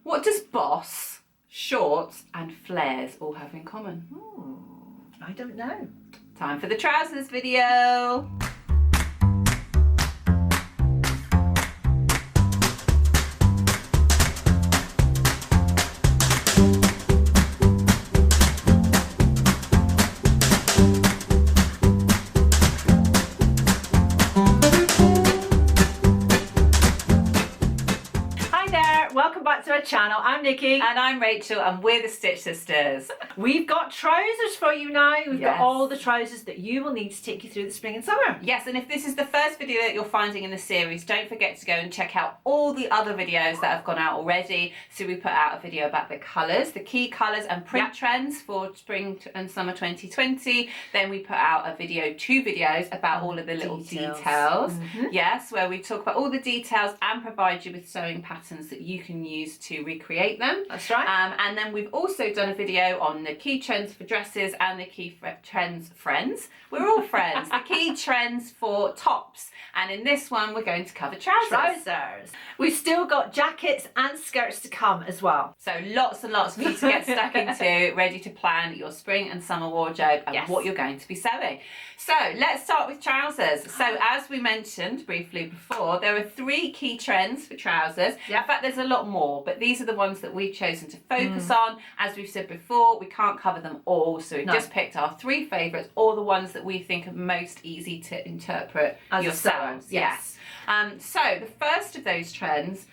What does boss, shorts and flares all have in common? I don't know. Time for the trousers video. Welcome back to our channel. I'm Nikki. And I'm Rachel, and we're the Stitch Sisters. We've got trousers for you now. We've got Yes. all the trousers that you will need to take you through the spring and summer. Yes, and if this is the first video that you're finding in the series, don't forget to go and check out all the other videos that have gone out already. So we put out a video about the colours, the key colours and print trends for spring and summer 2020. Then we put out a video, 2 videos about all of the little details. Yes, where we talk about all the details and provide you with sewing patterns that you can use to recreate them. That's right. And then we've also done a video on the key trends for dresses and the key trends, friends. We're all friends. The key trends for tops. And in this one, we're going to cover trousers. We've still got jackets and skirts to come as well. So lots and lots for you to get stuck into, ready to plan your spring and summer wardrobe and what you're going to be sewing. So let's start with trousers. So as we mentioned briefly before, there are 3 key trends for trousers. In fact, there's a lot more, but these are the ones that we've chosen to focus on. As we've said before, we can't cover them all, so we've just picked our 3 favourites, or the ones that we think are most easy to interpret as yourselves. Yes. So the first of those trends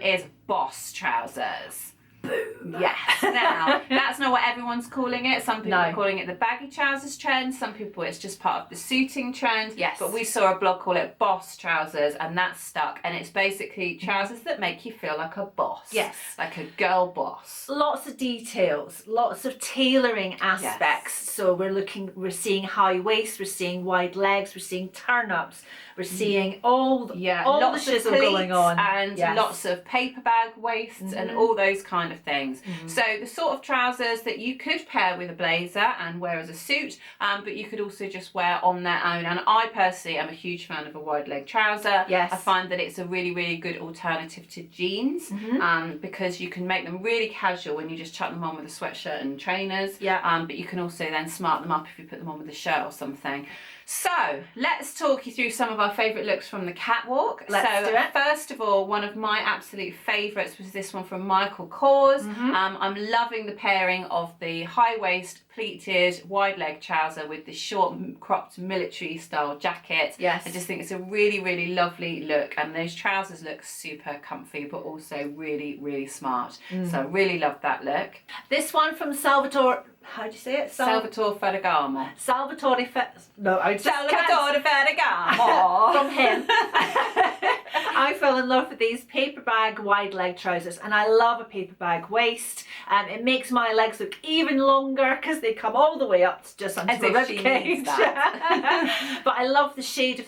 is boss trousers. Boom. Yes. Now, that's not what everyone's calling it. Some people are calling it the baggy trousers trend. Some people, it's just part of the suiting trend. Yes. But we saw a blog call it boss trousers, and that's stuck. And it's basically trousers that make you feel like a boss. Yes. Like a girl boss. Lots of details, lots of tailoring aspects. So we're seeing high waist, we're seeing wide legs, we're seeing turn-ups, we're seeing all the shizzle going on. And lots of paper bag waists and all those kind of things. So the sort of trousers that you could pair with a blazer and wear as a suit, but you could also just wear on their own. And I personally am a huge fan of a wide leg trouser. Yes. I find that it's a really, really good alternative to jeans, because you can make them really casual when you just chuck them on with a sweatshirt and trainers. But you can also then smart them up if you put them on with a shirt or something. So let's talk you through some of our favourite looks from the catwalk. Let's do it. First of all, one of my absolute favourites was this one from Michael Kors. I'm loving the pairing of the high waist pleated wide leg trouser with the short cropped military style jacket. Yes. I just think it's a really, really lovely look, and those trousers look super comfy but also really, really smart. So I really love that look. This one from Salvatore, how do you say it? Salvatore Ferragamo. Salvatore Ferragamo. From him. I fell in love with these paper bag wide leg trousers, and I love a paper bag waist. It makes my legs look even longer because they come all the way up to just onto the ribcage. But I love the shade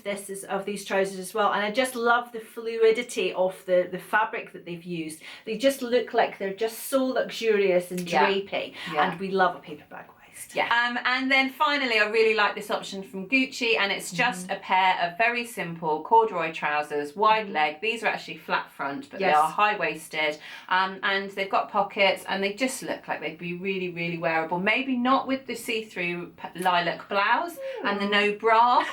of these trousers as well, and I just love the fluidity of the fabric that they've used. They just look like they're just so luxurious and drapey, and we love a paper bag waist. And then finally, I really like this option from Gucci, and it's just a pair of very simple corduroy trousers, wide leg. These are actually flat front, but they are high waisted, and they've got pockets, and they just look like they'd be really, really wearable. Maybe not with the see-through lilac blouse and the no bra.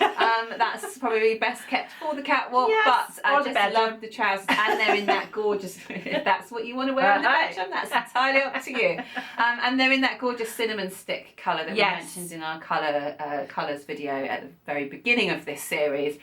That's probably best kept for the catwalk. But I just love the trousers, and they're in that gorgeous. If that's what you want to wear in the bedroom, that's entirely up to you. And they're in that gorgeous cinnamon stick colour that we mentioned in our colours video at the very beginning of this series.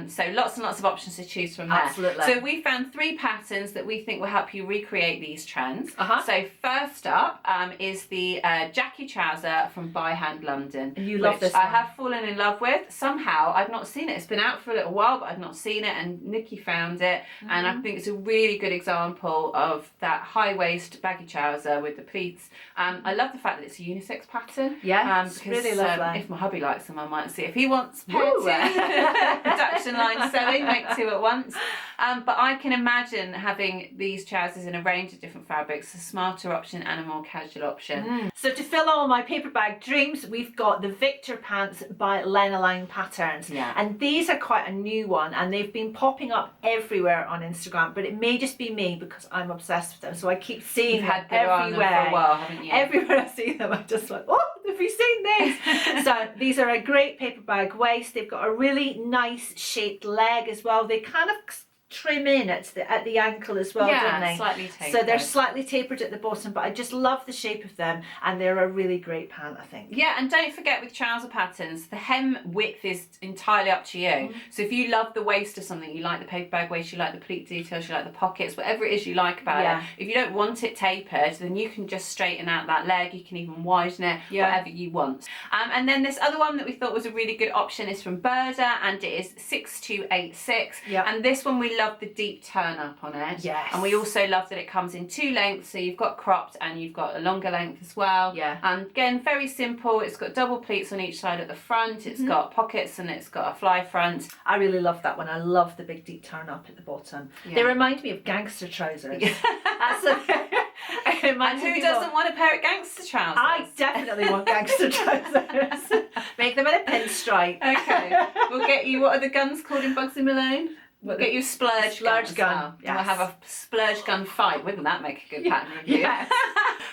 So lots and lots of options to choose from there. Absolutely. So we found 3 patterns that we think will help you recreate these trends. So first up is the Jackie trouser from By Hand London. And you love this I one. have fallen in love with. Somehow I've not seen it. It's been out for a little while, but I've not seen it, and Nikki found it, and I think it's a really good example of that high waist baggy trouser with the pleats. I love the fact that it's a unisex pattern. pattern. Yeah, because really lovely. if my hubby likes them, I might see if he wants pair Ooh. 2 production line sewing, make 2 at once. But I can imagine having these trousers in a range of different fabrics, a smarter option and a more casual option. So to fill all my paper bag dreams, we've got the Victor pants by Lenoline Patterns. Yeah. And these are quite a new one, and they've been popping up everywhere on Instagram, but it may just be me because I'm obsessed with them. So I keep seeing You've them had them on them everywhere. for a while, haven't you? Everywhere I see them, I'm just like, oh, have you seen this? So these are a great paper bag waist. They've got a really nice shaped leg as well. They kind of trim in at the ankle as well, don't they? Slightly tapered. So they're slightly tapered at the bottom, but I just love the shape of them, and they're a really great pant, I think. Yeah, and don't forget with trouser patterns, the hem width is entirely up to you. So if you love the waist of something, you like the paper bag waist, you like the pleat details, you like the pockets, whatever it is you like about it, if you don't want it tapered, then you can just straighten out that leg, you can even widen it, whatever you want. And then this other one that we thought was a really good option is from Burda, and it is 6286. And this one we love the deep turn up on it. Yes. And we also love that it comes in 2 lengths, so you've got cropped and you've got a longer length as well. Yeah. And again, very simple. It's got double pleats on each side at the front. It's got pockets and it's got a fly front. I really love that one. I love the big deep turn up at the bottom. They remind me of gangster trousers. And who doesn't want a pair of gangster trousers? I definitely want gangster trousers. Make them in a pinstripe. Okay. We'll get you, what are the guns called in Bugsy Malone? We'll get you a splurge gun. Yes. We'll have a splurge gun fight. Wouldn't that make a good pattern review? Yes.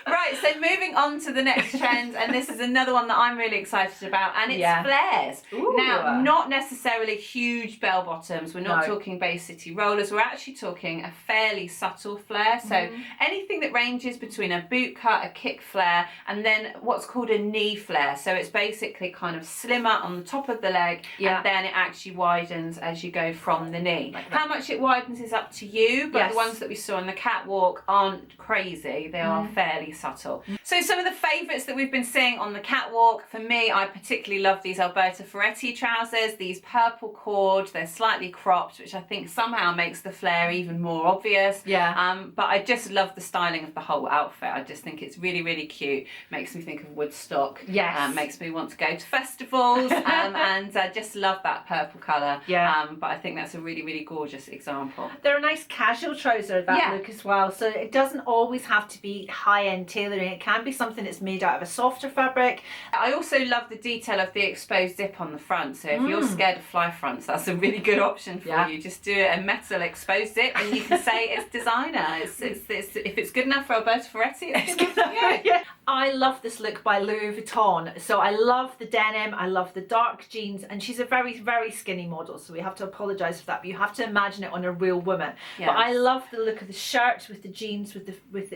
Right, so moving on to the next trend, and this is another one that I'm really excited about, and it's flares. Ooh. Now, not necessarily huge bell bottoms. We're not talking Bay City rollers. We're actually talking a fairly subtle flare. So anything that ranges between a boot cut, a kick flare, and then what's called a knee flare. So it's basically kind of slimmer on the top of the leg, and then it actually widens as you go from the knee. How much it widens is up to you, but the ones that we saw on the catwalk aren't crazy. They are fairly subtle. So some of the favourites that we've been seeing on the catwalk, for me, I particularly love these Alberta Ferretti trousers, these purple cord. They're slightly cropped, which I think somehow makes the flare even more obvious. But I just love the styling of the whole outfit. I just think it's really, really cute. Makes me think of Woodstock. Makes me want to go to festivals, and I just love that purple colour. But I think that's a really, really gorgeous example. They're a nice casual trouser, that look as well. So it doesn't always have to be high-end tailoring. It can be something that's made out of a softer fabric. I also love the detail of the exposed zip on the front. So if you're scared of fly fronts, that's a really good option for you. Just do a metal exposed zip, and you can say it's designer. It's if it's good enough for Alberta Ferretti, it's good enough for you. I love this look by Louis Vuitton. So I love the denim, I love the dark jeans, and she's a very, very skinny model, so we have to apologise for that, but you have to imagine it on a real woman. But I love the look of the shirt with the jeans, with the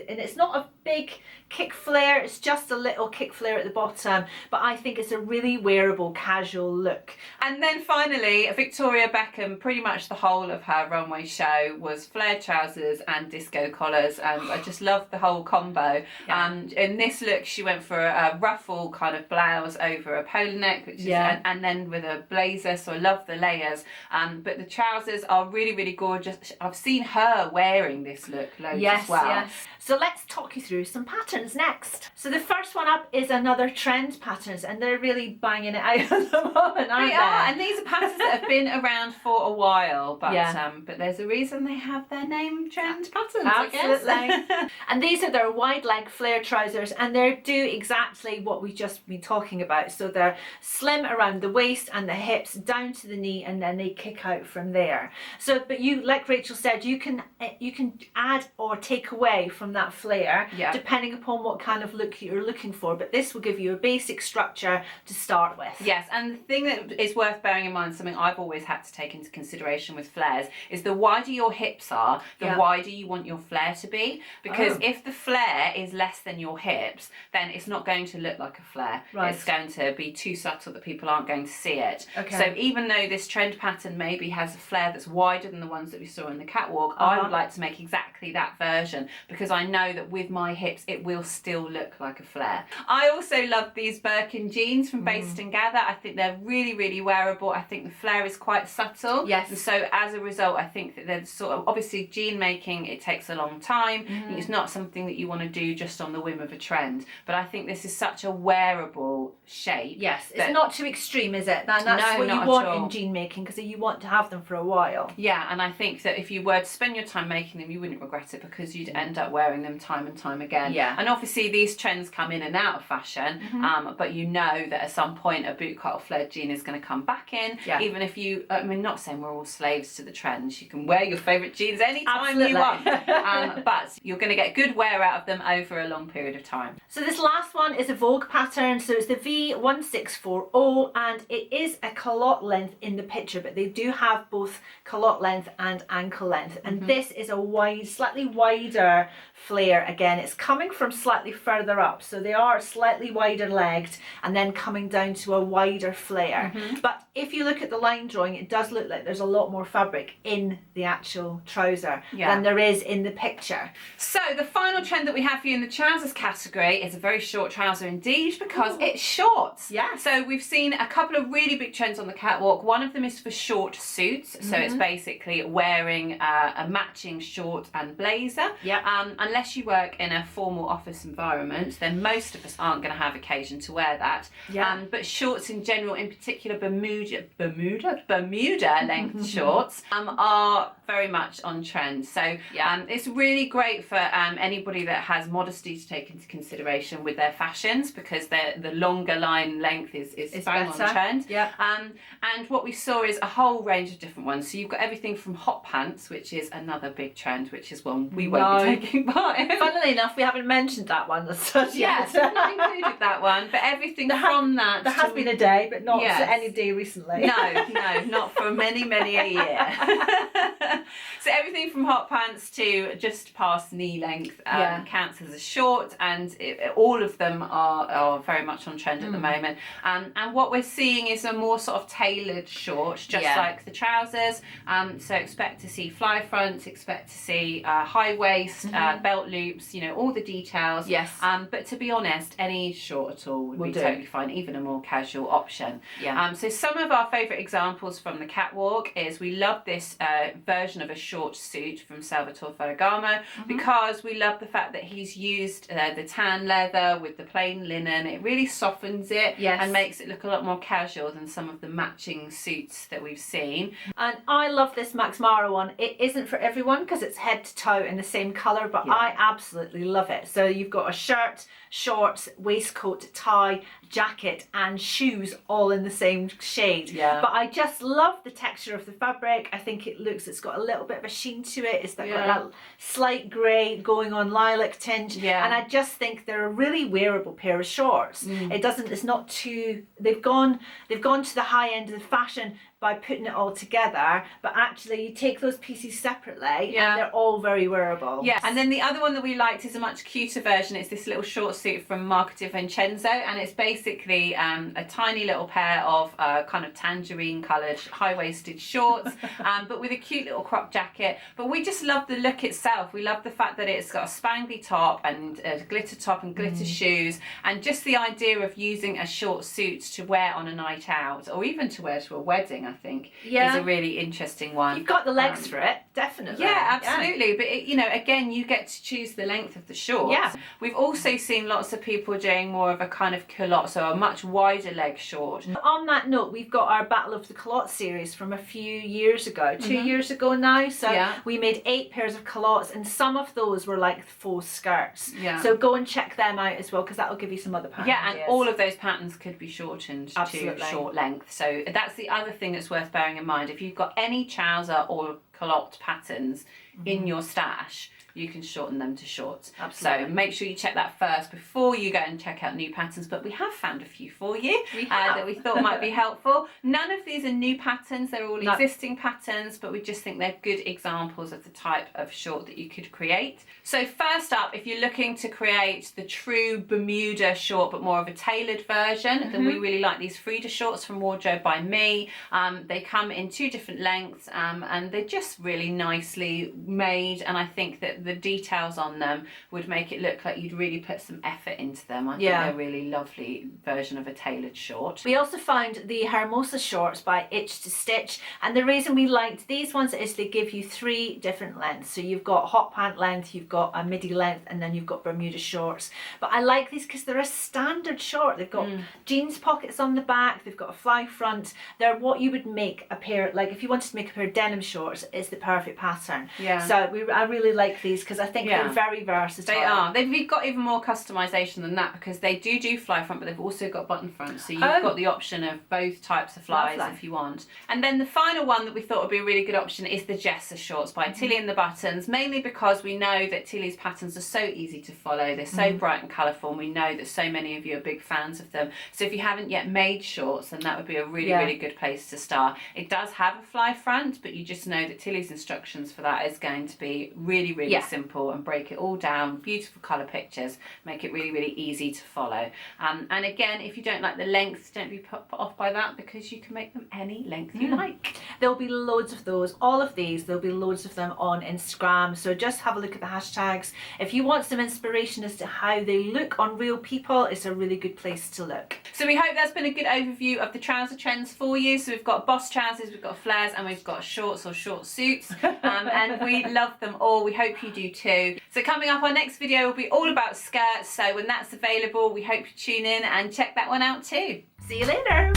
and it's not a big kick flare, it's just a little kick flare at the bottom, but I think it's a really wearable, casual look. And then finally, Victoria Beckham, pretty much the whole of her runway show was flared trousers and disco collars, and I just love the whole combo. In this look, she went for a ruffle kind of blouse over a polo neck, which is, and then with a blazer, so I love the layers. But the trousers are really, really gorgeous. I've seen her wearing this look loads as well. So let's talk you through some patterns next. So the first one up is another trend patterns, and they're really banging it out at the moment, aren't they? And these are patterns that have been around for a while, but there's a reason they have their name, trend patterns, absolutely. I guess. And these are their wide leg flare trousers, and they do exactly what we've just been talking about. So they're slim around the waist and the hips down to the knee, and then they kick out from there. So, but you, like Rachel said, you can add or take away from that flare depending upon what kind of look you're looking for, but this will give you a basic structure to start with. Yes, and the thing that is worth bearing in mind, something I've always had to take into consideration with flares, is the wider your hips are, the wider you want your flare to be, because if the flare is less than your hips, then it's not going to look like a flare. It's going to be too subtle that people aren't going to see it. So even though this trend pattern maybe has a flare that's wider than the ones that we saw in the catwalk, I would like to make exactly that version, because I know that with my hips it will still look like a flare. I also love these Birkin jeans from Based and Gather. I think they're really, really wearable. I think the flare is quite subtle. Yes. And so as a result, I think that they're sort of, obviously jean making, it takes a long time. It's not something that you want to do just on the whim of a trend. But I think this is such a wearable shape. Yes, it's not too extreme, is it? And that's No, what you not want at all. in jean making, because you want to have them for a while. Yeah, and I think that if you were to spend your time making them, you wouldn't regret it, because you'd end up wearing them time and time again. Yeah. And obviously these trends come in and out of fashion, but you know that at some point a bootcut or flared jean is going to come back in. Yeah. Even if you, I mean, not saying we're all slaves to the trends. You can wear your favourite jeans anytime Absolutely. you want, but you're going to get good wear out of them over a long period of time. So this last one is a Vogue pattern. So it's the V1640, and it is a culotte length in the picture, but they do have both culotte length and ankle length. And this is a wide, slightly wider flare. Again, it's coming from slightly further up, so they are slightly wider legged and then coming down to a wider flare. But if you look at the line drawing, it does look like there's a lot more fabric in the actual trouser than there is in the picture. So the final trend that we have for you in the trousers category is a very short trouser indeed, because it's short. Yeah. So we've seen a couple of really big trends on the catwalk. One of them is for short suits. So it's basically wearing a matching short and blazer. Unless you work in a formal office environment, then most of us aren't going to have occasion to wear that. But shorts in general, in particular Bermuda length shorts, are very much on trend. So it's really great for anybody that has modesty to take into consideration with their fashions, because the longer line length is bang on trend. And what we saw is a whole range of different ones. So you've got everything from hot pants, which is another big trend, which is one we won't be taking part in. Funnily enough, we haven't mentioned that one as such Yes, yet. we've not included that one, but everything from that. There has been a day, but not any day recently. No, not for many, many a year. So everything from hot pants to just past knee length counts as a short, and all of them are very much on trend at the moment. And what we're seeing is a more sort of tailored short, just like the trousers. So expect to see fly fronts, expect to see high waist, belt loops, you know, all the details. But to be honest, any short at all would be totally fine, even a more casual option. So some of our favourite examples from the catwalk is we love this version of a short suit from Salvatore Ferragamo, because we love the fact that he's used the tan leather with the plain linen. It really softens it and makes it look a lot more casual than some of the matching suits that we've seen. And I love this Max Mara one. It isn't for everyone because it's head to toe in the same colour, but I absolutely love it. So you've got a shirt, shorts, waistcoat, tie, jacket and shoes all in the same shade. But I just love the texture of the fabric. I think it's got a little bit of a sheen to it. It's got that slight grey going on lilac tinge. And I just think they're a really wearable pair of shorts. It's not too, they've gone to the high end of the fashion by putting it all together, but actually you take those pieces separately and they're all very wearable. And then the other one that we liked is a much cuter version. It's this little short suit from Marco di Vincenzo, and it's basically a tiny little pair of kind of tangerine coloured high-waisted shorts, but with a cute little crop jacket. But we just love the look itself. We love the fact that it's got a spangly top and a glitter top and glitter shoes, and just the idea of using a short suit to wear on a night out, or even to wear to a wedding, I think, is a really interesting one. You've got the legs for it, definitely. Absolutely. But again, you get to choose the length of the shorts. We've also seen lots of people doing more of a kind of culotte, so a much wider leg short. On that note, we've got our Battle of the Culottes series from a few years ago, 2 years ago now. So we made 8 pairs of culottes, and some of those were like faux skirts. So go and check them out as well, because that will give you some other patterns. And all of those patterns could be shortened to short length. So that's the other thing that's worth bearing in mind. If you've got any trouser or culotte patterns in your stash, you can shorten them to shorts. So make sure you check that first before you go and check out new patterns. But we have found a few for you that we thought might be helpful. None of these are new patterns, they're all existing patterns, but we just think they're good examples of the type of short that you could create. So first up, if you're looking to create the true Bermuda short but more of a tailored version, then we really like these Frida shorts from Wardrobe by Me. They come in 2 different lengths, and they're just really nicely made, and I think that the details on them would make it look like you'd really put some effort into them. I think Yeah. they're a really lovely version of a tailored short. We also found the Hermosa shorts by Itch to Stitch, and the reason we liked these ones is they give you 3 different lengths. So you've got hot pant length, you've got a midi length, and then you've got Bermuda shorts. But I like these because they're a standard short. They've got jeans pockets on the back, they've got a fly front. They're what you would make a pair, like if you wanted to make a pair of denim shorts, it's the perfect pattern. Yeah. So I really like these because I think they're very versatile. They are. They've got even more customization than that because they do fly front, but they've also got button front. So you've got the option of both types of flies if you want. And then the final one that we thought would be a really good option is the Jessa shorts by Tilly and the Buttons, mainly because we know that Tilly's patterns are so easy to follow. They're so bright and colourful, and we know that so many of you are big fans of them. So if you haven't yet made shorts, then that would be a really good place to start. It does have a fly front, but you just know that Tilly's instructions for that is going to be really simple and break it all down, beautiful colour pictures, make it really easy to follow. And again, if you don't like the length, don't be put off by that because you can make them any length you like. There'll be loads of those, all of these, there'll be loads of them on Instagram. So just have a look at the hashtags. If you want some inspiration as to how they look on real people, it's a really good place to look. So we hope that's been a good overview of the trouser trends for you. So we've got boss trousers, we've got flares, and we've got shorts or short suits. And we love them all. We hope you do too. So coming up, our next video will be all about skirts. So when that's available, we hope you tune in and check that one out too. See you later.